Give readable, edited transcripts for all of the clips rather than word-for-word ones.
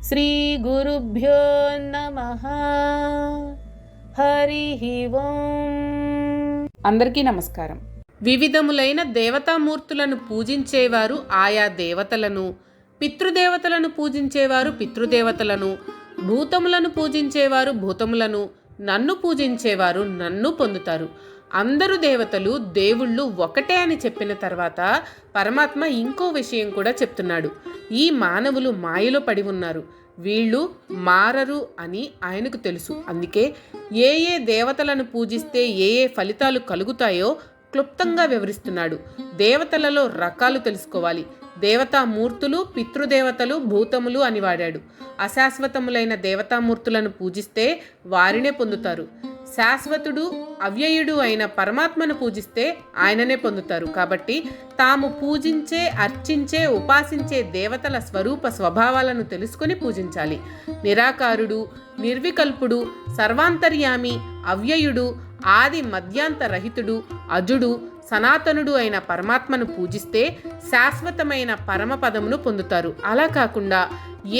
శ్రీ గురుభ్యో నమః. హరి ఓం. అందరికీ నమస్కారం. వివిధములైన దేవతామూర్తులను పూజించేవారు ఆయా దేవతలను, పితృదేవతలను పూజించేవారు పితృదేవతలను, భూతములను పూజించేవారు భూతములను, నన్ను పూజించేవారు నన్ను పొందుతారు. అందరు దేవతలు దేవుళ్ళు ఒకటే అని చెప్పిన తర్వాత పరమాత్మ ఇంకో విషయం కూడా చెప్తున్నాడు. ఈ మానవులు మాయలో పడి ఉన్నారు, వీళ్ళు మారరు అని ఆయనకు తెలుసు. అందుకే ఏ ఏ దేవతలను పూజిస్తే ఏ ఏ ఫలితాలు కలుగుతాయో క్లుప్తంగా వివరిస్తున్నాడు. దేవతలలో రకాలు తెలుసుకోవాలి. దేవతామూర్తులు, పితృదేవతలు, భూతములు అని వాడాడు. అశాశ్వతములైన దేవతామూర్తులను పూజిస్తే వారినే పొందుతారు. శాశ్వతుడు, అవ్యయుడు అయిన పరమాత్మను పూజిస్తే ఆయననే పొందుతారు. కాబట్టి తాము పూజించే, అర్చించే, ఉపాసించే దేవతల స్వరూప స్వభావాలను తెలుసుకొని పూజించాలి. నిరాకారుడు, నిర్వికల్పుడు, సర్వాంతర్యామి, అవ్యయుడు, ఆది మధ్యాంతరహితుడు, అజుడు, సనాతనుడు అయిన పరమాత్మను పూజిస్తే శాశ్వతమైన పరమపదమును పొందుతారు. అలా కాకుండా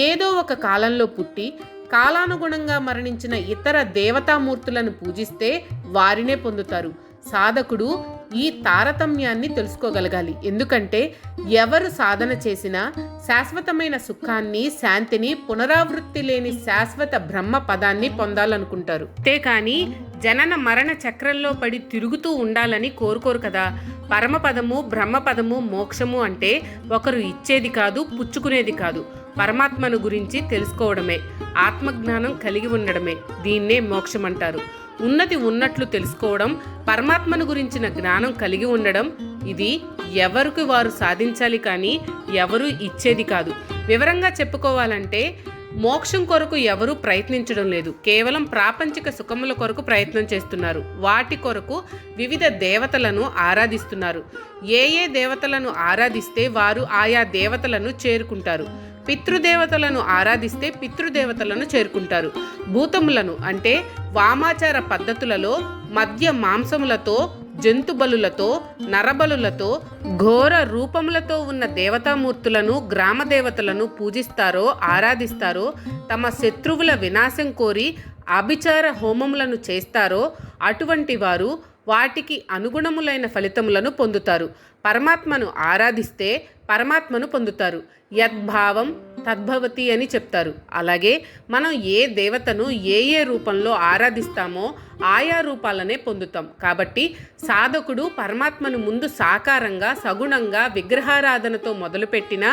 ఏదో ఒక కాలంలో పుట్టి కాలానుగుణంగా మరణించిన ఇతర దేవతామూర్తులను పూజిస్తే వారినే పొందుతారు. సాధకుడు ఈ తారతమ్యాన్ని తెలుసుకోగలగాలి. ఎందుకంటే ఎవరు సాధన చేసినా శాశ్వతమైన సుఖాన్ని, శాంతిని, పునరావృత్తి లేని శాశ్వత బ్రహ్మ పదాన్ని పొందాలనుకుంటారు. అంతేకాని జనన మరణ చక్రంలో పడి తిరుగుతూ ఉండాలని కోరుకోరు కదా. పరమపదము, బ్రహ్మపదము, మోక్షము అంటే ఒకరు ఇచ్చేది కాదు, పుచ్చుకునేది కాదు. పరమాత్మను గురించి తెలుసుకోవడమే, ఆత్మజ్ఞానం కలిగి ఉండడమే. దీన్నే మోక్షం అంటారు. ఉన్నది ఉన్నట్లు తెలుసుకోవడం, పరమాత్మను గురించిన జ్ఞానం కలిగి ఉండడం, ఇది ఎవరికి వారు సాధించాలి కానీ ఎవరు ఇచ్చేది కాదు. వివరంగా చెప్పుకోవాలంటే మోక్షం కొరకు ఎవరూ ప్రయత్నించడం లేదు. కేవలం ప్రాపంచిక సుఖముల కొరకు ప్రయత్నం చేస్తున్నారు. వాటి కొరకు వివిధ దేవతలను ఆరాధిస్తున్నారు. ఏ ఏ దేవతలను ఆరాధిస్తే వారు ఆయా దేవతలను చేరుకుంటారు. పితృదేవతలను ఆరాధిస్తే పితృదేవతలను చేరుకుంటారు. భూతములను అంటే వామాచార పద్ధతులలో మద్య మాంసములతో, జంతుబలులతో, నరబలులతో, ఘోర రూపములతో ఉన్న దేవతామూర్తులను, గ్రామ దేవతలను పూజిస్తారో, ఆరాధిస్తారో, తమ శత్రువుల వినాశం కోరి అభిచార హోమములను చేస్తారో అటువంటి వారు వాటికి అనుగుణములైన ఫలితములను పొందుతారు. పరమాత్మను ఆరాధిస్తే పరమాత్మను పొందుతారు. యద్భావం తద్భవతి అని చెప్తారు. అలాగే మనం ఏ దేవతను ఏ ఏ రూపంలో ఆరాధిస్తామో ఆయా రూపాలనే పొందుతాం. కాబట్టి సాధకుడు పరమాత్మను ముందు సాకారంగా, సగుణంగా, విగ్రహారాధనతో మొదలుపెట్టిన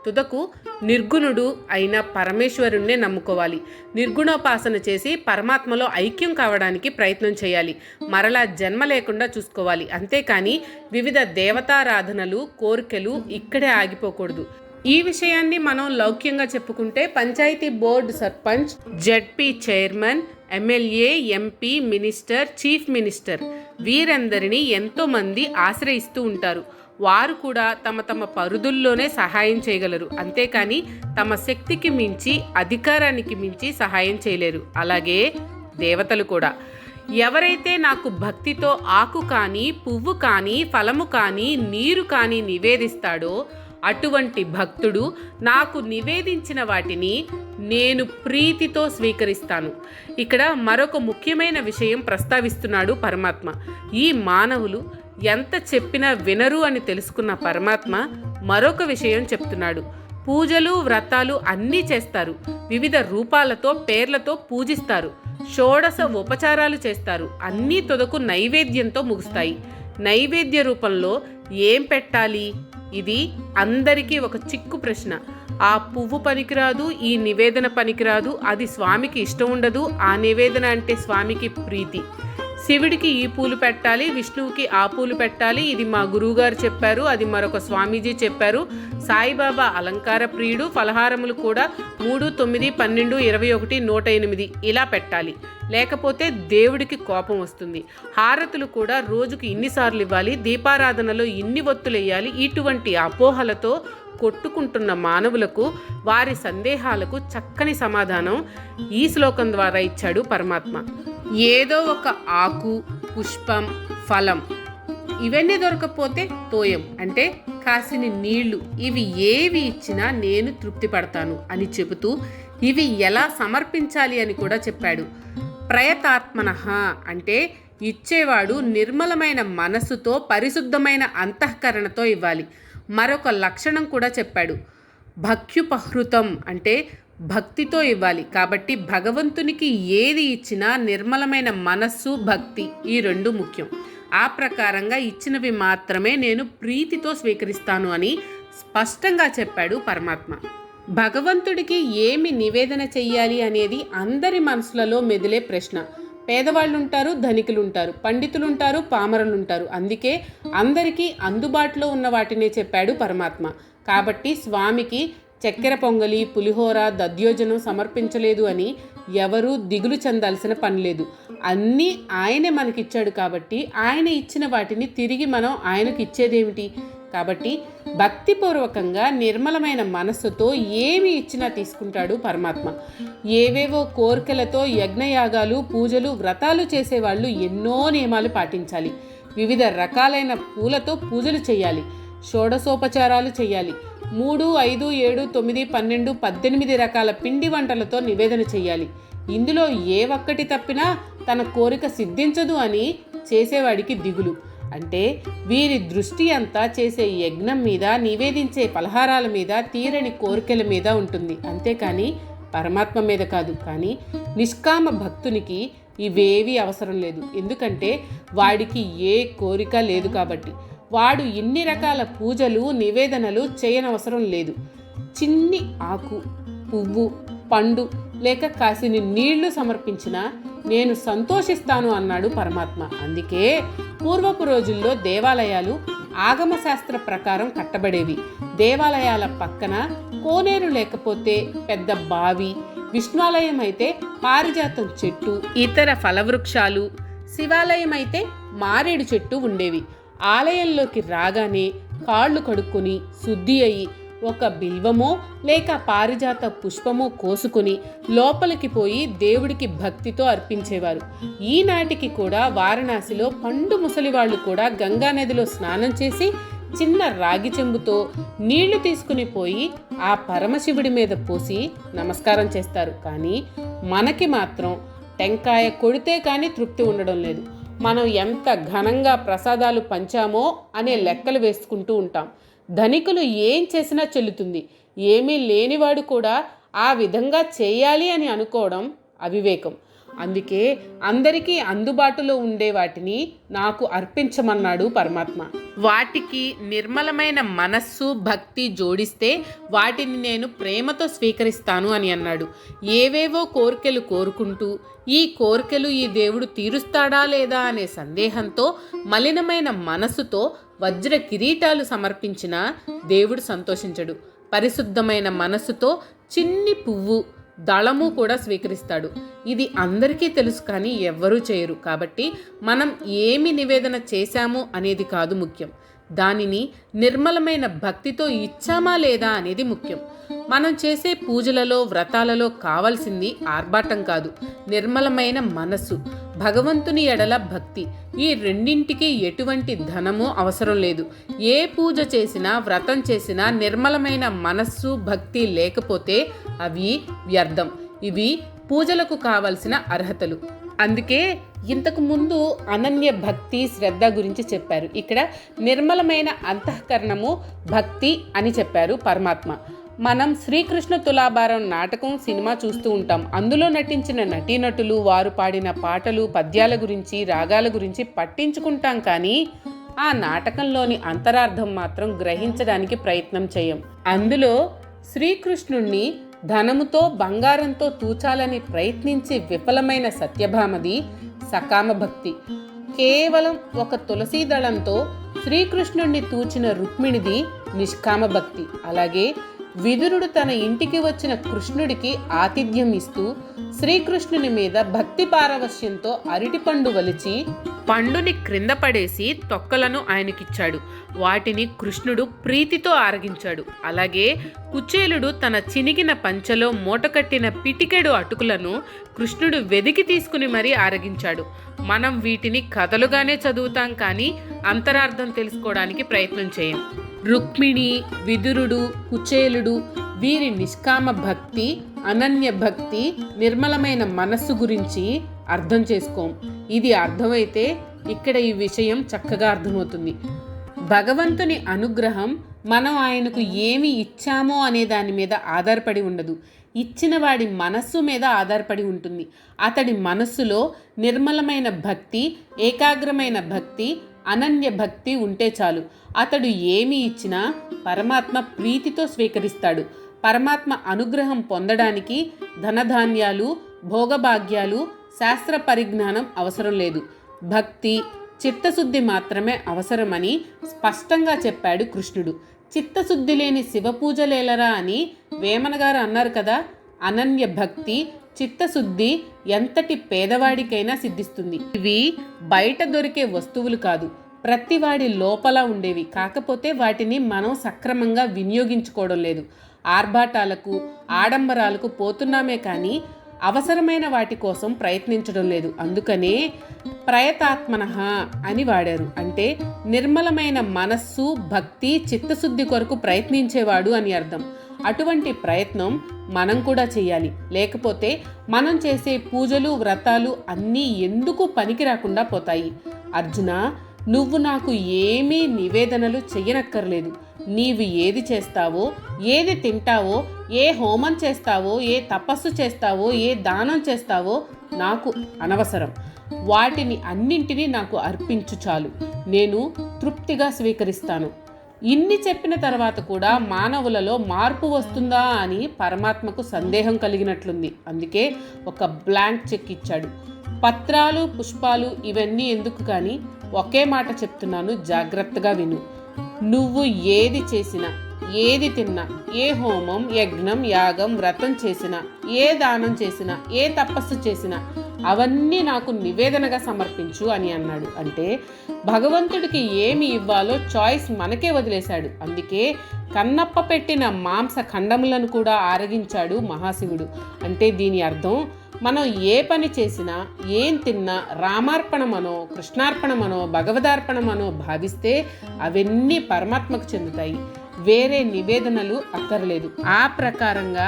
తుదకు నిర్గుణుడు అయిన పరమేశ్వరుణ్ణే నమ్ముకోవాలి. నిర్గుణోపాసన చేసి పరమాత్మలో ఐక్యం కావడానికి ప్రయత్నం చేయాలి. మరలా జన్మ లేకుండా చూసుకోవాలి. అంతేకాని వివిధ దేవతారాధనలు, కోరికలు ఇక్కడే ఆగిపోకూడదు. ఈ విషయాన్ని మనం లౌక్యంగా చెప్పుకుంటే panchayati board sarpanch, ZP chairman, MLA, MP, minister, chief minister వీరందరినీ ఎంతోమంది ఆశ్రయిస్తూ ఉంటారు. వారు కూడా తమ తమ పరిధుల్లోనే సహాయం చేయగలరు. అంతేకాని తమ శక్తికి మించి, అధికారానికి మించి సహాయం చేయలేరు. అలాగే దేవతలు కూడా. ఎవరైతే నాకు భక్తితో ఆకు కానీ, పువ్వు కానీ, ఫలము కానీ, నీరు కానీ నివేదిస్తాడో అటువంటి భక్తుడు నాకు నివేదించిన వాటిని నేను ప్రీతితో స్వీకరిస్తాను. ఇక్కడ మరొక ముఖ్యమైన విషయం ప్రస్తావిస్తున్నాడు పరమాత్మ. ఈ మానవులు ఎంత చెప్పినా వినరు అని తెలుసుకున్న పరమాత్మ మరొక విషయం చెప్తున్నాడు. పూజలు, వ్రతాలు అన్నీ చేస్తారు. వివిధ రూపాలతో, పేర్లతో పూజిస్తారు. షోడశ ఉపచారాలు చేస్తారు. అన్నీ తుదకు నైవేద్యంతో ముగుస్తాయి. నైవేద్య రూపంలో ఏం పెట్టాలి? ఇది అందరికీ ఒక చిక్కు ప్రశ్న. ఆ పువ్వు పనికిరాదు, ఈ నివేదన పనికిరాదు, అది స్వామికి ఇష్టం ఉండదు, ఆ నివేదన అంటే స్వామికి ప్రీతి. శివుడికి ఈ పూలు పెట్టాలి, విష్ణువుకి ఆ పూలు పెట్టాలి, ఇది మా గురువుగారు చెప్పారు, అది మరొక స్వామీజీ చెప్పారు. సాయిబాబా అలంకార ప్రియుడు, ఫలహారములు కూడా 3, 9, 12, 21, 108 ఇలా పెట్టాలి. లేకపోతే దేవుడికి కోపం వస్తుంది. హారతులు కూడా రోజుకు ఇన్నిసార్లు ఇవ్వాలి, దీపారాధనలో ఇన్ని ఒత్తులు వేయాలి. ఇటువంటి అపోహలతో కొట్టుకుంటున్న మానవులకు, వారి సందేహాలకు చక్కని సమాధానం ఈ శ్లోకం ద్వారా ఇచ్చాడు పరమాత్మ. ఏదో ఒక ఆకు, పుష్పం, ఫలం ఇవన్నీ దొరకకపోతే తోయం అంటే కాసిని నీళ్లు, ఇవి ఏవి ఇచ్చినా నేను తృప్తి పడతాను అని చెబుతూ ఇవి ఎలా సమర్పించాలి అని కూడా చెప్పాడు. ప్రయతాత్మనః అంటే ఇచ్చేవాడు నిర్మలమైన మనస్సుతో, పరిశుద్ధమైన అంతఃకరణతో ఇవ్వాలి. మరొక లక్షణం కూడా చెప్పాడు. భక్త్యుపహృతం అంటే భక్తితో ఇవ్వాలి. కాబట్టి భగవంతునికి ఏది ఇచ్చినా నిర్మలమైన మనస్సు, భక్తి ఈ రెండు ముఖ్యం. ఆ ప్రకారంగా ఇచ్చినవి మాత్రమే నేను ప్రీతితో స్వీకరిస్తాను అని స్పష్టంగా చెప్పాడు పరమాత్మ. భగవంతుడికి ఏమి నివేదన చెయ్యాలి అనేది అందరి మనసులలో మెదిలే ప్రశ్న. పేదవాళ్ళు ఉంటారు, ధనికులు ఉంటారు, పండితులు ఉంటారు, పామరులు ఉంటారు. అందుకే అందరికీ అందుబాటులో ఉన్న వాటినే చెప్పాడు పరమాత్మ. కాబట్టి స్వామికి చక్కెర పొంగలి, పులిహోర, దధ్యోజనం సమర్పించలేదు అని ఎవరూ దిగులు చెందాల్సిన పని లేదు. అన్నీ ఆయనే మనకిచ్చాడు. కాబట్టి ఆయన ఇచ్చిన వాటిని తిరిగి మనం ఆయనకు ఇచ్చేదేమిటి? కాబట్టి భక్తిపూర్వకంగా నిర్మలమైన మనస్సుతో ఏమి ఇచ్చినా తీసుకుంటాడు పరమాత్మ. ఏవేవో కోరికలతో యజ్ఞయాగాలు, పూజలు, వ్రతాలు చేసేవాళ్ళు ఎన్నో నియమాలు పాటించాలి. వివిధ రకాలైన పూలతో పూజలు చేయాలి, షోడశోపచారాలు చేయాలి, 3, 5, 7, 9, 12, 18 రకాల పిండి వంటలతో నివేదన చేయాలి. ఇందులో ఏ ఒక్కటి తప్పినా తన కోరిక సిద్ధించదు అని చేసేవాడికి దిగులు. అంటే వీరి దృష్టి అంతా చేసే యజ్ఞం మీద, నివేదించే పలహారాల మీద, తీరని కోరికల మీద ఉంటుంది. అంతేకాని పరమాత్మ మీద కాదు. కానీ నిష్కామ భక్తునికి ఇవేవీ అవసరం లేదు. ఎందుకంటే వాడికి ఏ కోరిక లేదు కాబట్టి వాడు ఇన్ని రకాల పూజలు, నివేదనలు చేయనవసరం లేదు. చిన్ని ఆకు, పువ్వు, పండు లేక కాసిని నీళ్లు సమర్పించినా నేను సంతోషిస్తాను అన్నాడు పరమాత్మ. అందుకే పూర్వపు రోజుల్లో దేవాలయాలు ఆగమశాస్త్ర ప్రకారం కట్టబడేవి. దేవాలయాల పక్కన కోనేరు లేకపోతే పెద్ద బావి, విష్ణువాలయం అయితే పారిజాతం చెట్టు, ఇతర ఫలవృక్షాలు, శివాలయం అయితే మారేడు చెట్టు ఉండేవి. ఆలయంలోకి రాగానే కాళ్ళు కడుక్కొని శుద్ధి అయి ఒక బిల్వమో లేక పారిజాత పుష్పమో కోసుకుని లోపలికి పోయి దేవుడికి భక్తితో అర్పించేవారు. ఈనాటికి కూడా వారణాసిలో పండు ముసలివాళ్ళు కూడా గంగానదిలో స్నానం చేసి చిన్న రాగి చెంబుతో నీళ్లు తీసుకుని పోయి ఆ పరమశివుడి మీద పోసి నమస్కారం చేస్తారు. కానీ మనకి మాత్రం టెంకాయ కొడితే కానీ తృప్తి ఉండడం లేదు. మనం ఎంత ఘనంగా ప్రసాదాలు పంచామో అనే లెక్కలు వేసుకుంటూ ఉంటాం. ధనికులు ఏం చేసినా చెల్లుతుంది. ఏమీ లేనివాడు కూడా ఆ విధంగా చేయాలి అని అనుకోవడం అవివేకం. అందుకే అందరికీ అందుబాటులో ఉండే వాటిని నాకు అర్పించమన్నాడు పరమాత్మ. వాటికి నిర్మలమైన మనస్సు, భక్తి జోడిస్తే వాటిని నేను ప్రేమతో స్వీకరిస్తాను అని అన్నాడు. ఏవేవో కోరికలు కోరుకుంటూ ఈ కోరికలు ఈ దేవుడు తీరుస్తాడా లేదా అనే సందేహంతో మలినమైన మనస్సుతో వజ్ర కిరీటాలు సమర్పించినా దేవుడు సంతోషించడు. పరిశుద్ధమైన మనస్సుతో చిన్ని పువ్వు, దళము కూడా స్వీకరిస్తాడు. ఇది అందరికీ తెలుసు, కానీ ఎవ్వరూ చేయరు. కాబట్టి మనం ఏమి నివేదన చేశాము అనేది కాదు ముఖ్యం, దానిని నిర్మలమైన భక్తితో ఇచ్చామా లేదా అనేది ముఖ్యం. మనం చేసే పూజలలో, వ్రతాలలో కావాల్సింది ఆర్భాటం కాదు, నిర్మలమైన మనస్సు, భగవంతుని ఎడల భక్తి. ఈ రెండింటికి ఎటువంటి ధనము అవసరం లేదు. ఏ పూజ చేసినా, వ్రతం చేసినా నిర్మలమైన మనస్సు, భక్తి లేకపోతే అవి వ్యర్థం. ఇవి పూజలకు కావలసిన అర్హతలు. అందుకే ఇంతకు ముందు అనన్య భక్తి, శ్రద్ధ గురించి చెప్పారు. ఇక్కడ నిర్మలమైన అంతఃకరణము, భక్తి అని చెప్పారు పరమాత్మ. మనం శ్రీకృష్ణ తులాభారం నాటకం, సినిమా చూస్తూ ఉంటాం. అందులో నటించిన నటీనటులు, వారు పాడిన పాటలు, పద్యాల గురించి, రాగాల గురించి పట్టించుకుంటాం. కానీ ఆ నాటకంలోని అంతరార్థం మాత్రం గ్రహించడానికి ప్రయత్నం చేయం. అందులో శ్రీకృష్ణుణ్ణి ధనముతో, బంగారంతో తూచాలని ప్రయత్నించి విఫలమైన సత్యభామది సకామ భక్తి. కేవలం ఒక తులసీ దళంతో శ్రీకృష్ణుణ్ణి తూచిన రుక్మిణిది నిష్కామ భక్తి. అలాగే విదురుడు తన ఇంటికి వచ్చిన కృష్ణుడికి ఆతిథ్యం ఇస్తూ శ్రీకృష్ణుని మీద భక్తి పారవశ్యంతో అరటిపండు వలిచి పండుని క్రింద పడేసి తొక్కలను ఆయనకిచ్చాడు. వాటిని కృష్ణుడు ప్రీతితో ఆరగించాడు. అలాగే కుచేలుడు తన చినిగిన పంచలో మూటకట్టిన పిటికెడు అటుకులను కృష్ణుడు వెదికి తీసుకుని మరీ ఆరగించాడు. మనం వీటిని కథలుగానే చదువుతాం, కానీ అంతరార్థం తెలుసుకోవడానికి ప్రయత్నం చేయం. రుక్మిణి, విదురుడు, కుచేలుడు వీరి నిష్కామ భక్తి, అనన్య భక్తి, నిర్మలమైన మనస్సు గురించి అర్థం చేసుకోం. ఇది అర్థమైతే ఇక్కడ ఈ విషయం చక్కగా అర్థమవుతుంది. భగవంతుని అనుగ్రహం మనం ఆయనకు ఏమి ఇచ్చామో అనే దాని మీద ఆధారపడి ఉండదు, ఇచ్చిన వాడి మనస్సు మీద ఆధారపడి ఉంటుంది. అతడి మనస్సులో నిర్మలమైన భక్తి, ఏకాగ్రమైన భక్తి, అనన్య భక్తి ఉంటే చాలు. అతడు ఏమి ఇచ్చినా పరమాత్మ ప్రీతితో స్వీకరిస్తాడు. పరమాత్మ అనుగ్రహం పొందడానికి ధనధాన్యాలు, భోగభాగ్యాలు, శాస్త్ర పరిజ్ఞానం అవసరం లేదు. భక్తి, చిత్తశుద్ధి మాత్రమే అవసరమని స్పష్టంగా చెప్పాడు కృష్ణుడు. చిత్తశుద్ధి లేని శివపూజలేలరా అని వేమన గారు అన్నారు కదా. అనన్య భక్తి, చిత్తశుద్ధి ఎంతటి పేదవాడికైనా సిద్ధిస్తుంది. ఇవి బయట దొరికే వస్తువులు కాదు, ప్రతివాడి లోపల ఉండేవి. కాకపోతే వాటిని మనం సక్రమంగా వినియోగించుకోవడం లేదు. ఆర్భాటాలకు, ఆడంబరాలకు పోతున్నామే కానీ అవసరమైన వాటి కోసం ప్రయత్నించడం లేదు. అందుకనే ప్రయతాత్మనః అని వాడారు. అంటే నిర్మలమైన మనస్సు, భక్తి, చిత్తశుద్ధి కొరకు ప్రయత్నించేవాడు అని అర్థం. అటువంటి ప్రయత్నం మనం కూడా చేయాలి. లేకపోతే మనం చేసే పూజలు, వ్రతాలు అన్నీ ఎందుకు పనికి రాకుండా పోతాయి. అర్జున, నువ్వు నాకు ఏమీ నివేదనలు చెయ్యనక్కర్లేదు. నీవు ఏది చేస్తావో, ఏది తింటావో, ఏ హోమం చేస్తావో, ఏ తపస్సు చేస్తావో, ఏ దానం చేస్తావో నాకు అనవసరం. వాటిని అన్నింటినీ నాకు అర్పించు చాలు. నేను తృప్తిగా స్వీకరిస్తాను. ఇన్ని చెప్పిన తర్వాత కూడా మానవులలో మార్పు వస్తుందా అని పరమాత్మకు సందేహం కలిగినట్లుంది. అందుకే ఒక బ్లాంక్ చెక్ ఇచ్చాడు. పత్రాలు, పుష్పాలు ఇవన్నీ ఎందుకు కానీ ఒకే మాట చెప్తున్నాను, జాగ్రత్తగా విను. నువ్వు ఏది చేసినా, ఏది తిన్నా, ఏ హోమం, యజ్ఞం, యాగం, వ్రతం చేసినా, ఏ దానం చేసినా, ఏ తపస్సు చేసినా అవన్నీ నాకు నివేదనగా సమర్పించు అని అన్నాడు. అంటే భగవంతుడికి ఏమి ఇవ్వాలో చాయిస్ మనకే వదిలేశాడు. అందుకే కన్నప్ప పెట్టిన మాంస ఖండములను కూడా ఆరగించాడు మహాశివుడు. అంటే దీని అర్థం, మనం ఏ పని చేసినా, ఏం తిన్నా రామార్పణమనో, కృష్ణార్పణమనో, భగవదార్పణమనో భావిస్తే అవన్నీ పరమాత్మకు చెందుతాయి. వేరే నివేదనలు అక్కర్లేదు. ఆ ప్రకారంగా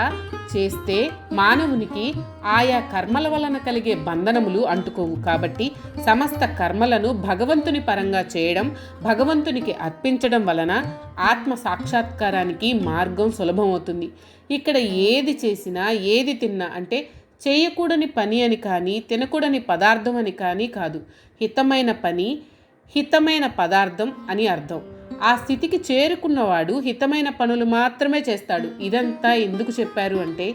చేస్తే మానవునికి ఆయా కర్మల వలన కలిగే బంధనములు అంటుకోవు. కాబట్టి సమస్త కర్మలను భగవంతుని పరంగా చేయడం, భగవంతునికి అర్పించడం వలన ఆత్మ సాక్షాత్కారానికి మార్గం సులభమవుతుంది. ఇక్కడ ఏది చేసినా, ఏది తిన్నా అంటే చేయకూడని పని అని కానీ, తినకూడని పదార్థం అని కానీ కాదు. హితమైన పని, హితమైన పదార్థం అని అర్థం. ఆ స్థితికి చేరుకున్నవాడు హితమైన పనులు మాత్రమే చేస్తాడు. ఇదంతా ఎందుకు చెప్పారు అంటే,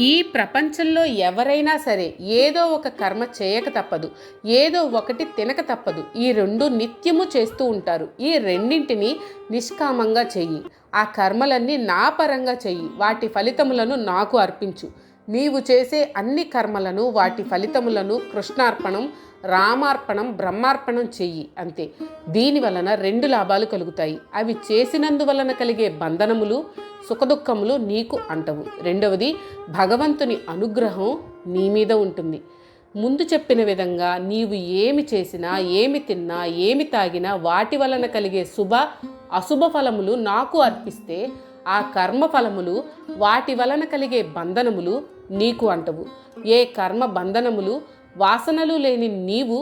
ఈ ప్రపంచంలో ఎవరైనా సరే ఏదో ఒక కర్మ చేయక తప్పదు, ఏదో ఒకటి తినక తప్పదు. ఈ రెండు నిత్యము చేస్తూ ఉంటారు. ఈ రెండింటిని నిష్కామంగా చెయ్యి. ఆ కర్మలన్నీ నా పరంగా చెయ్యి. వాటి ఫలితములను నాకు అర్పించు. నీవు చేసే అన్ని కర్మలను, వాటి ఫలితములను కృష్ణార్పణం, రామార్పణం, బ్రహ్మార్పణం చెయ్యి. అంతే. దీని వలన రెండు లాభాలు కలుగుతాయి. అవి చేసినందువలన కలిగే బంధనములు, సుఖదుఖములు నీకు అంటవు. రెండవది, భగవంతుని అనుగ్రహం నీ మీద ఉంటుంది. ముందు చెప్పిన విధంగా నీవు ఏమి చేసినా, ఏమి తిన్నా, ఏమి తాగినా వాటి వలన కలిగే శుభ అశుభ ఫలములు నాకు అర్పిస్తే ఆ కర్మ ఫలములు, వాటి వలన కలిగే బంధనములు నీకు అంటవు. ఏ కర్మ బంధనములు, వాసనలు లేని నీవు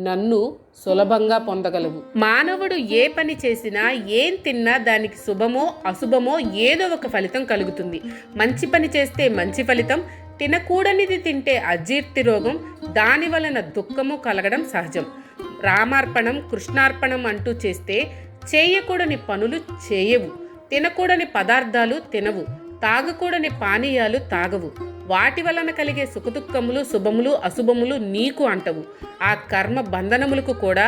నన్ను సులభంగా పొందగలవు. మానవుడు ఏ పని చేసినా, ఏం తిన్నా దానికి శుభమో అశుభమో ఏదో ఒక ఫలితం కలుగుతుంది. మంచి పని చేస్తే మంచి ఫలితం, తినకూడనిది తింటే అజీర్తి రోగం, దాని వలన దుఃఖము కలగడం సహజం. రామార్పణం, కృష్ణార్పణం అంటూ చేస్తే చేయకూడని పనులు చేయవు, తినకూడని పదార్థాలు తినవు, తాగకూడని పానీయాలు తాగవు. వాటి వలన కలిగే సుఖదుఖములు, శుభములు అశుభములు నీకు అంటవు. ఆ కర్మ బంధనములకు కూడా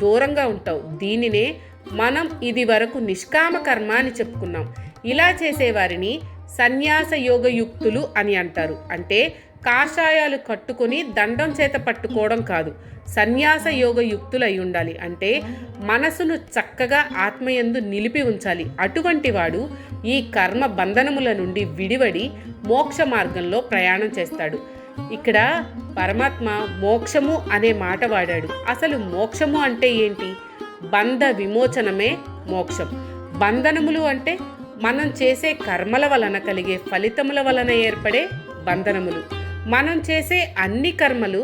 దూరంగా ఉంటావు. దీనినే మనం ఇది వరకు నిష్కామ కర్మ అని చెప్పుకున్నాం. ఇలా చేసేవారిని సన్యాస యోగయుక్తులు అని అంటారు. అంటే కాషాయాలు కట్టుకొని దండం చేత పట్టుకోవడం కాదు, సన్యాస యోగయుక్తులు అయి ఉండాలి. అంటే మనసును చక్కగా ఆత్మయందు నిలిపి ఉంచాలి. అటువంటి వాడు ఈ కర్మ బంధనముల నుండి విడివడి మోక్ష మార్గంలో ప్రయాణం చేస్తాడు. ఇక్కడ పరమాత్మ మోక్షము అనే మాట వాడాడు. అసలు మోక్షము అంటే ఏంటి? బంధ విమోచనమే మోక్షం. బంధనములు అంటే మనం చేసే కర్మల వలన కలిగే ఫలితముల వలన ఏర్పడే బంధనములు. మనం చేసే అన్ని కర్మలు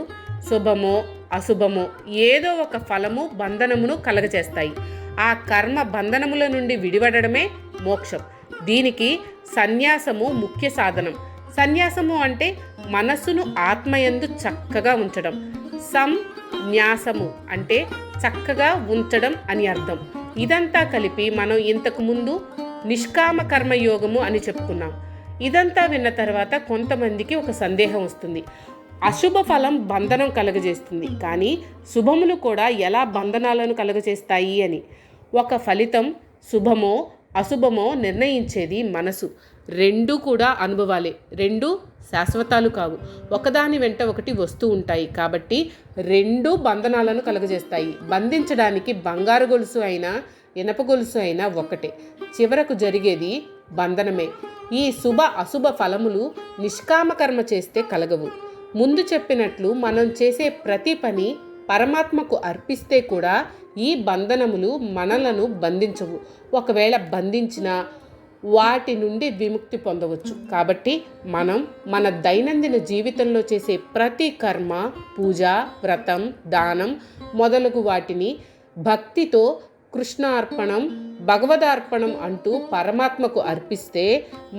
శుభమో అశుభమో ఏదో ఒక ఫలము బంధనమును కలగచేస్తాయి. ఆ కర్మ బంధనముల నుండి విడిపడడమే మోక్షం. దీనికి సన్యాసము ముఖ్య సాధనం. సన్యాసము అంటే మనస్సును ఆత్మయందు చక్కగా ఉంచడం. సంన్యాసము అంటే చక్కగా ఉంచడం అని అర్థం. ఇదంతా కలిపి మనం ఇంతకు ముందు నిష్కామ కర్మయోగము అని చెప్పుకున్నాం. ఇదంతా విన్న తర్వాత కొంతమందికి ఒక సందేహం వస్తుంది. అశుభ ఫలం బంధనం కలుగజేస్తుంది, కానీ శుభములు కూడా ఎలా బంధనాలను కలుగజేస్తాయి అని. ఒక ఫలితం శుభమో అశుభమో నిర్ణయించేది మనసు. రెండూ కూడా అనుభవాలే, రెండూ శాశ్వతాలు కావు. ఒకదాని వెంట ఒకటి వస్తూ ఉంటాయి. కాబట్టి రెండూ బంధనాలను కలుగజేస్తాయి. బంధించడానికి బంగారు గొలుసు అయినా ఇనప గొలుసు అయినా ఒకటే. చివరకు జరిగేది బంధనమే. ఈ శుభ అశుభ ఫలములు నిష్కామ కర్మ చేస్తే కలగవు. ముందు చెప్పినట్లు మనం చేసే ప్రతి పని పరమాత్మకు అర్పిస్తే కూడా ఈ బంధనములు మనలను బంధించవు. ఒకవేళ బంధించినా వాటి నుండి విముక్తి పొందవచ్చు. కాబట్టి మనం మన దైనందిన జీవితంలో చేసే ప్రతి కర్మ, పూజ, వ్రతం, దానం మొదలగు వాటిని భక్తితో కృష్ణార్పణం, భగవదార్పణం అంటూ పరమాత్మకు అర్పిస్తే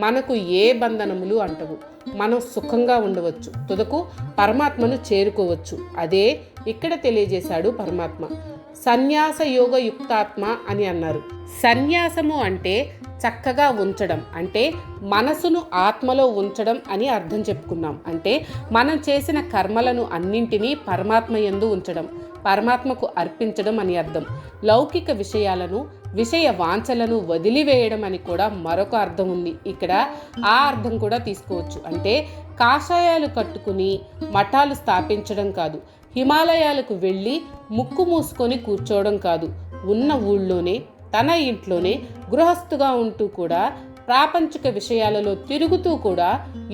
మనకు ఏ బంధనములు అంటవు. మనం సుఖంగా ఉండవచ్చు, తుదకు పరమాత్మను చేరుకోవచ్చు. అదే ఇక్కడ తెలియజేశాడు పరమాత్మ. సన్యాస యోగ యుక్తాత్మ అని అన్నారు. సన్యాసము అంటే చక్కగా ఉంచడం, అంటే మనసును ఆత్మలో ఉంచడం అని అర్థం చెప్పుకున్నాం. అంటే మనం చేసిన కర్మలను అన్నింటినీ పరమాత్మ యందు ఉంచడం, పరమాత్మకు అర్పించడం అని అర్థం. లౌకిక విషయాలను, విషయ వాంఛలను వదిలివేయడం అని కూడా మరొక అర్థం ఉంది. ఇక్కడ ఆ అర్థం కూడా తీసుకోవచ్చు. అంటే కాషాయాలు కట్టుకుని మఠాలు స్థాపించడం కాదు, హిమాలయాలకు వెళ్ళి ముక్కు మూసుకొని కూర్చోవడం కాదు. ఉన్న ఊళ్ళోనే, తన ఇంట్లోనే గృహస్థుగా ఉంటూ కూడా ప్రాపంచిక విషయాలలో తిరుగుతూ కూడా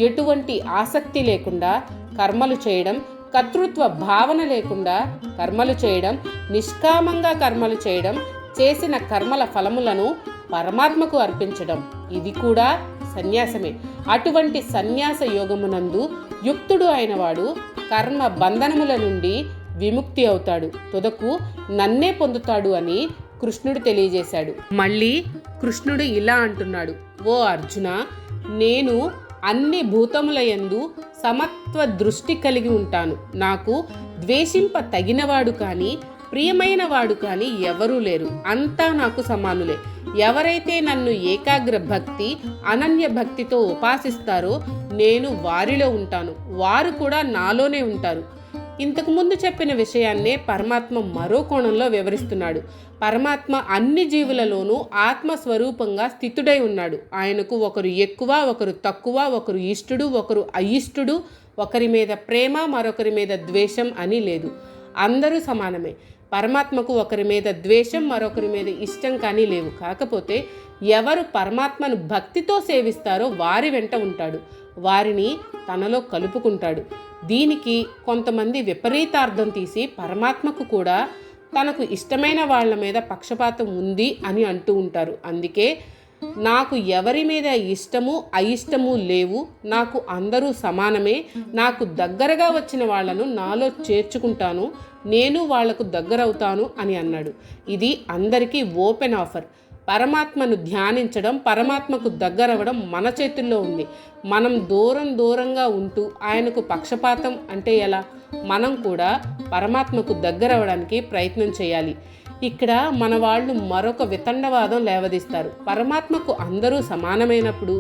ఎటువంటి ఆసక్తి లేకుండా కర్మలు చేయడం, కర్తృత్వ భావన లేకుండా కర్మలు చేయడం, నిష్కామంగా కర్మలు చేయడం, చేసిన కర్మల ఫలములను పరమాత్మకు అర్పించడం, ఇది కూడా సన్యాసమే. అటువంటి సన్యాస యోగమునందు యుక్తుడు అయినవాడు కర్మ బంధనముల నుండి విముక్తి అవుతాడు, తుదకు నన్నే పొందుతాడు అని కృష్ణుడు తెలియజేశాడు. మళ్ళీ కృష్ణుడు ఇలా అంటున్నాడు, ఓ అర్జున, నేను అన్ని భూతముల యందు సమత్వ దృష్టి కలిగి ఉంటాను. నాకు ద్వేషింప తగినవాడు కానీ ప్రియమైన వాడు కానీ ఎవరూ లేరు. అంతా నాకు సమానులే. ఎవరైతే నన్ను ఏకాగ్ర భక్తి, అనన్య భక్తితో ఉపాసిస్తారో నేను వారిలో ఉంటాను, వారు కూడా నాలోనే ఉంటారు. ఇంతకుముందు చెప్పిన విషయాన్నే పరమాత్మ మరో కోణంలో వివరిస్తున్నాడు. పరమాత్మ అన్ని జీవులలోనూ ఆత్మస్వరూపంగా స్థితుడై ఉన్నాడు. ఆయనకు ఒకరు ఎక్కువ, ఒకరు తక్కువ, ఒకరు ఇష్టుడు, ఒకరు అయిష్టుడు, ఒకరి మీద ప్రేమ, మరొకరి మీద ద్వేషం అని లేదు. అందరూ సమానమే. పరమాత్మకు ఒకరి మీద ద్వేషం, మరొకరి మీద ఇష్టం కానీ లేవు. కాకపోతే ఎవరు పరమాత్మను భక్తితో సేవిస్తారో వారి వెంట ఉంటాడు, వారిని తనలో కలుపుకుంటాడు. దీనికి కొంతమంది విపరీతార్థం తీసి పరమాత్మకు కూడా తనకు ఇష్టమైన వాళ్ళ మీద పక్షపాతం ఉంది అని అంటూ ఉంటారు. అందుకే నాకు ఎవరి మీద ఇష్టము అయిష్టము లేవు, నాకు అందరూ సమానమే, నాకు దగ్గరగా వచ్చిన వాళ్లను నాలో చేర్చుకుంటాను, నేను వాళ్లకు దగ్గరవుతాను అని అన్నాడు. ఇది అందరికీ ఓపెన్ ఆఫర్. పరమాత్మను ధ్యానించడం, పరమాత్మకు దగ్గరవ్వడం మన చేతుల్లో ఉంది. మనం దూరంగా ఉంటూ ఆయనకు పక్షపాతం అంటే ఎలా? మనం కూడా పరమాత్మకు దగ్గరవ్వడానికి ప్రయత్నం చేయాలి. ఇక్కడ మన వాళ్ళు మరొక వితండవాదం లేవదీస్తారు. పరమాత్మకు అందరూ సమానమైనప్పుడు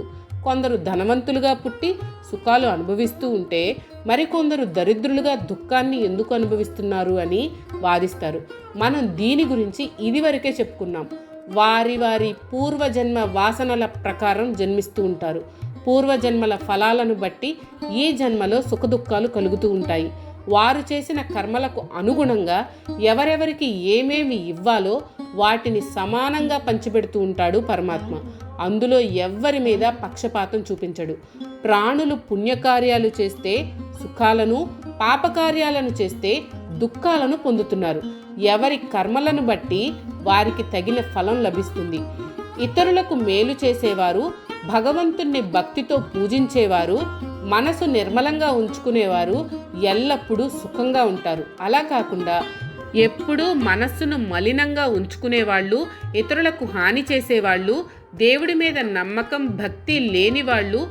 కొందరు ధనవంతులుగా పుట్టి సుఖాలు అనుభవిస్తూ ఉంటే మరికొందరు దరిద్రులుగా దుఃఖాన్ని ఎందుకు అనుభవిస్తున్నారు అని వాదిస్తారు. మనం దీని గురించి ఇదివరకే చెప్పుకున్నాం. వారి వారి పూర్వజన్మ వాసనల ప్రకారం జన్మిస్తూ ఉంటారు. పూర్వజన్మల ఫలాలను బట్టి ఈ జన్మలో సుఖదుఖాలు కలుగుతూ ఉంటాయి. వారు చేసిన కర్మలకు అనుగుణంగా ఎవరెవరికి ఏమేమి ఇవ్వాలో వాటిని సమానంగా పంచిపెడుతూ ఉంటాడు పరమాత్మ. అందులో ఎవ్వరి మీద పక్షపాతం చూపించడు. ప్రాణులు పుణ్యకార్యాలు చేస్తే సుఖాలను, పాపకార్యాలను చేస్తే దుఃఖాలను పొందుతున్నారు. ఎవరి కర్మలను బట్టి వారికి తగిన ఫలం లభిస్తుంది. ఇతరులకు మేలు చేసేవారు, భగవంతుణ్ణి భక్తితో పూజించేవారు, మనసు నిర్మలంగా ఉంచుకునేవారు ఎల్లప్పుడూ సుఖంగా ఉంటారు. అలా కాకుండా ఎప్పుడూ మనస్సును మలినంగా ఉంచుకునేవాళ్ళు, ఇతరులకు హాని చేసేవాళ్ళు, దేవుడి మీద నమ్మకం భక్తి లేని వాళ్ళు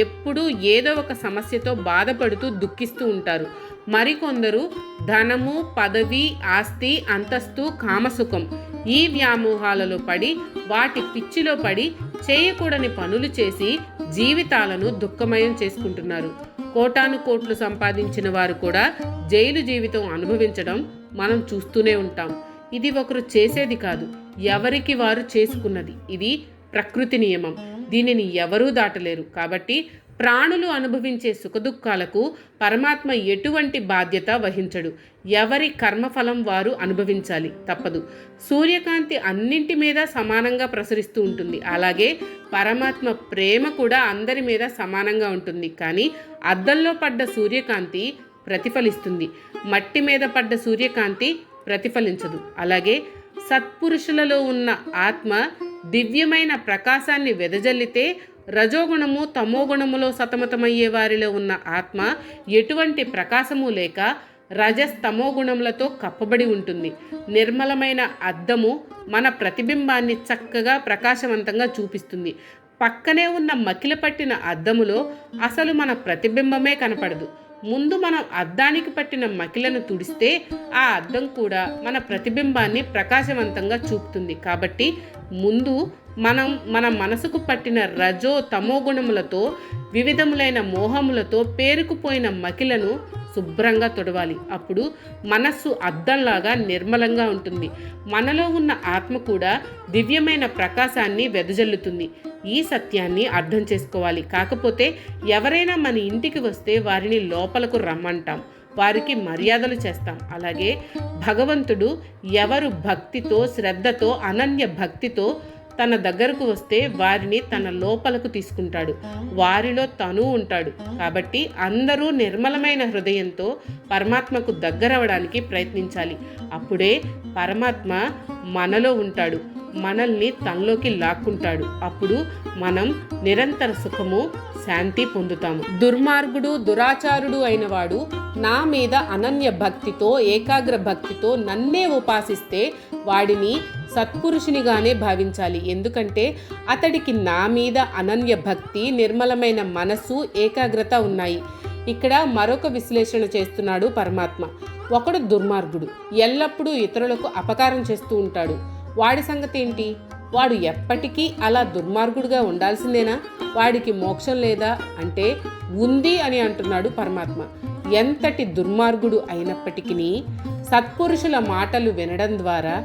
ఎప్పుడూ ఏదో ఒక సమస్యతో బాధపడుతూ దుఃఖిస్తూ ఉంటారు. మరికొందరు ధనము, పదవి, ఆస్తి, అంతస్తు, కామసుఖం ఈ వ్యామోహాలలో పడి వాటి పిచ్చిలో పడి చేయకూడని పనులు చేసి జీవితాలను దుఃఖమయం చేసుకుంటున్నారు. కోటాను కోట్లు సంపాదించిన వారు కూడా జైలు జీవితం అనుభవించడం మనం చూస్తూనే ఉంటాం. ఇది ఒకరు చేసేది కాదు, ఎవరికి వారు చేసుకున్నది. ఇది ప్రకృతి నియమం, దీనిని ఎవరూ దాటలేరు. కాబట్టి ప్రాణులు అనుభవించే సుఖదుఖాలకు పరమాత్మ ఎటువంటి బాధ్యత వహించడు. ఎవరి కర్మఫలం వారు అనుభవించాలి, తప్పదు. సూర్యకాంతి అన్నింటి మీద సమానంగా ప్రసరిస్తూ ఉంటుంది. అలాగే పరమాత్మ ప్రేమ కూడా అందరి మీద సమానంగా ఉంటుంది. కానీ అద్దంలో పడ్డ సూర్యకాంతి ప్రతిఫలిస్తుంది, మట్టి మీద పడ్డ సూర్యకాంతి ప్రతిఫలించదు. అలాగే సత్పురుషులలో ఉన్న ఆత్మ దివ్యమైన ప్రకాశాన్ని వెదజల్లితే రజోగుణము తమోగుణములో సతమతమయ్యే వారిలో ఉన్న ఆత్మ ఎటువంటి ప్రకాశము లేక రజస్తమోగుణములతో కప్పబడి ఉంటుంది. నిర్మలమైన అద్దము మన ప్రతిబింబాన్ని చక్కగా ప్రకాశవంతంగా చూపిస్తుంది. పక్కనే ఉన్న మకిల పట్టిన అద్దములో అసలు మన ప్రతిబింబమే కనపడదు. ముందు మనం అద్దానికి పట్టిన మకిలను తుడిస్తే ఆ అద్దం కూడా మన ప్రతిబింబాన్ని ప్రకాశవంతంగా చూపుతుంది. కాబట్టి ముందు మనం మన మనసుకు పట్టిన రజో తమో గుణములతో వివిధములైన మోహములతో పేరుకుపోయిన మకిలను శుభ్రంగా తొడవాలి. అప్పుడు మనస్సు అద్దంలాగా నిర్మలంగా ఉంటుంది. మనలో ఉన్న ఆత్మ కూడా దివ్యమైన ప్రకాశాన్ని వెదజల్లుతుంది. ఈ సత్యాన్ని అర్థం చేసుకోవాలి. కాకపోతే ఎవరైనా మన ఇంటికి వస్తే వారిని లోపలకు రమ్మంటాం, వారికి మర్యాదలు చేస్తాం. అలాగే భగవంతుడు ఎవరు భక్తితో శ్రద్ధతో అనన్య భక్తితో తన దగ్గరకు వస్తే వారిని తన లోపలకు తీసుకుంటాడు, వారిలో తను ఉంటాడు. కాబట్టి అందరూ నిర్మలమైన హృదయంతో పరమాత్మకు దగ్గరవడానికి ప్రయత్నించాలి. అప్పుడే పరమాత్మ మనలో ఉంటాడు, మనల్ని తనలోకి లాక్కుంటాడు. అప్పుడు మనం నిరంతర సుఖము శాంతి పొందుతాము. దుర్మార్గుడు దురాచారుడు అయినవాడు నా మీద అనన్య భక్తితో ఏకాగ్ర భక్తితో నన్నే ఉపాసిస్తే వాడిని సత్పురుషునిగానే భావించాలి. ఎందుకంటే అతడికి నా మీద అనన్య భక్తి, నిర్మలమైన మనస్సు, ఏకాగ్రత ఉన్నాయి. ఇక్కడ మరొక విశ్లేషణ చేస్తున్నాడు పరమాత్మ. ఒకడు దుర్మార్గుడు, ఎల్లప్పుడూ ఇతరులకు అపకారం చేస్తూ ఉంటాడు. వాడి సంగతి ఏంటి? వాడు ఎప్పటికీ అలా దుర్మార్గుడుగా ఉండాల్సిందేనా? వాడికి మోక్షం లేదా అంటే ఉంది అని అంటున్నాడు పరమాత్మ. ఎంతటి దుర్మార్గుడు అయినప్పటికీ సత్పురుషుల మాటలు వినడం ద్వారా,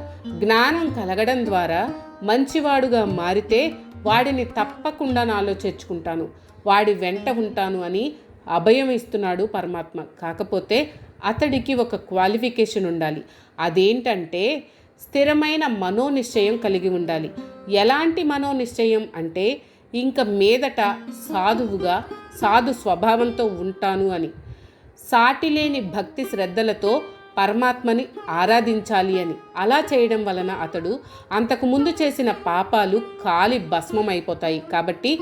జ్ఞానం కలగడం ద్వారా మంచివాడుగా మారితే వాడిని తప్పకుండా నాలో చేర్చుకుంటాను, వాడి వెంట ఉంటాను అని అభయం ఇస్తున్నాడు పరమాత్మ. కాకపోతే అతడికి ఒక క్వాలిఫికేషన్ ఉండాలి. అదేంటంటే స్థిరమైన మనోనిశ్చయం కలిగి ఉండాలి. ఎలాంటి మనోనిశ్చయం అంటే ఇంక మీదట సాధువుగా సాధు స్వభావంతో ఉంటాను అని, సాటిలేని భక్తి శ్రద్ధలతో పరమాత్మని ఆరాధించాలి అని. అలా చేయడం వలన అతడు అంతకుముందు చేసిన పాపాలు కాలి భస్మమైపోతాయి. కాబట్టి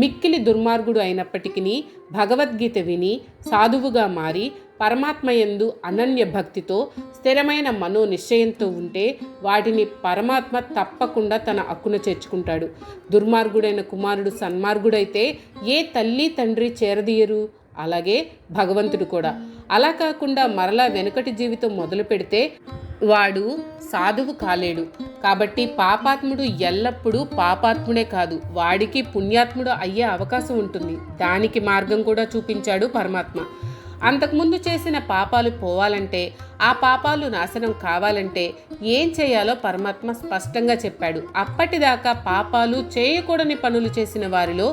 మిక్కిలి దుర్మార్గుడు అయినప్పటికీ భగవద్గీత విని సాధువుగా మారి పరమాత్మయందు అనన్య భక్తితో స్థిరమైన మనో నిశ్చయంతో ఉంటే వాటిని పరమాత్మ తప్పకుండా తన హక్కున చేర్చుకుంటాడు. దుర్మార్గుడైన కుమారుడు సన్మార్గుడైతే ఏ తల్లి తండ్రి చేరదీయరు, అలాగే భగవంతుడు కూడా. అలా కాకుండా మరలా వెనుకటి జీవితం మొదలు పెడితే వాడు సాధువు కాలేడు. కాబట్టి పాపాత్ముడు ఎల్లప్పుడూ పాపాత్ముడే కాదు, వాడికి పుణ్యాత్ముడు అయ్యే అవకాశం ఉంటుంది. దానికి మార్గం కూడా చూపించాడు పరమాత్మ. అంతకుముందు చేసిన పాపాలు పోవాలంటే, ఆ పాపాలు నాశనం కావాలంటే ఏం చేయాలో పరమాత్మ స్పష్టంగా చెప్పాడు. అప్పటిదాకా పాపాలు చేయకూడని పనులు చేసిన వారిలో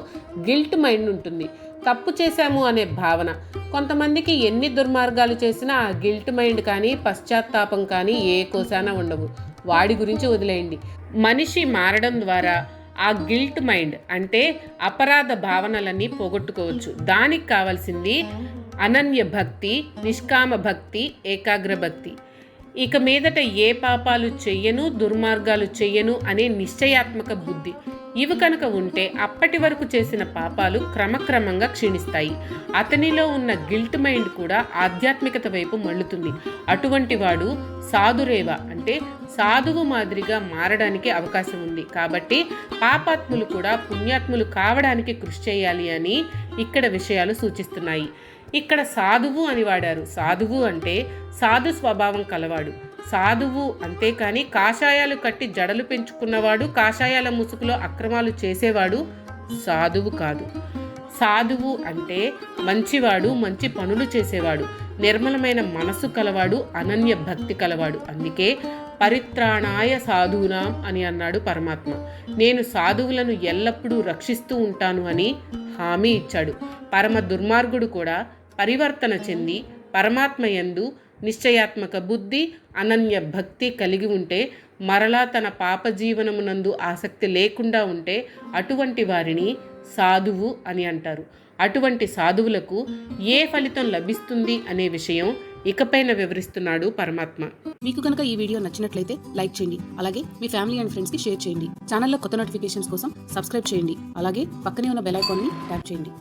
గిల్ట్ మైండ్ ఉంటుంది, తప్పు చేశాము అనే భావన. కొంతమందికి ఎన్ని దుర్మార్గాలు చేసినా ఆ గిల్ట్ మైండ్ కానీ పశ్చాత్తాపం కానీ ఏ కోసానా ఉండవు. వాడి గురించి వదిలేయండి. మనిషి మారడం ద్వారా ఆ గిల్ట్ మైండ్ అంటే అపరాధ భావనలన్నీ పోగొట్టుకోవచ్చు. దానికి కావాల్సింది అనన్య భక్తి, నిష్కామ భక్తి, ఏకాగ్ర భక్తి. ఇక మీదట ఏ పాపాలు చెయ్యను, దుర్మార్గాలు చెయ్యను అనే నిశ్చయాత్మక బుద్ధి ఇవి కనుక ఉంటే అప్పటి వరకు చేసిన పాపాలు క్రమక్రమంగా క్షీణిస్తాయి. అతనిలో ఉన్న గిల్ట్ మైండ్ కూడా ఆధ్యాత్మికత వైపు మళ్ళుతుంది. అటువంటి వాడు సాధురేవ అంటే సాధువు మాదిరిగా మారడానికి అవకాశం ఉంది. కాబట్టి పాపాత్ములు కూడా పుణ్యాత్ములు కావడానికి కృషి చేయాలి అని ఇక్కడ విషయాలు సూచిస్తున్నాయి. ఇక్కడ సాధువు అని వాడారు. సాధువు అంటే సాధు స్వభావం కలవాడు. సాధువు అంతేకాని కాషాయాలు కట్టి జడలు పెంచుకున్నవాడు, కాషాయాల ముసుగులో అక్రమాలు చేసేవాడు సాధువు కాదు. సాధువు అంటే మంచివాడు, మంచి పనులు చేసేవాడు, నిర్మలమైన మనసు కలవాడు, అనన్య భక్తి కలవాడు. అందుకే పరిత్రాణాయ సాధూనాం అని అన్నాడు పరమాత్మ. నేను సాధువులను ఎల్లప్పుడూ రక్షిస్తూ ఉంటాను అని హామీ ఇచ్చాడు. పరమ దుర్మార్గుడు కూడా పరివర్తన చెంది పరమాత్మ యందు నిశ్చయాత్మక బుద్ధి, అనన్య భక్తి కలిగి ఉంటే, మరలా తన పాప జీవనమునందు ఆసక్తి లేకుండా ఉంటే అటువంటి వారిని సాధువు అని అంటారు. అటువంటి సాధువులకు ఏ ఫలితం లభిస్తుంది అనే విషయం ఇకపైన వివరిస్తున్నాడు పరమాత్మ. మీకు కనుక ఈ వీడియో నచ్చినట్లయితే లైక్ చేయండి. అలాగే మీ ఫ్యామిలీ అండ్ ఫ్రెండ్స్కి షేర్ చేయండి. ఛానల్లో కొత్త నోటిఫికేషన్స్ కోసం సబ్స్క్రైబ్ చేయండి. అలాగే పక్కనే ఉన్న బెల్ ఐకాన్ని ట్యాప్ చేయండి.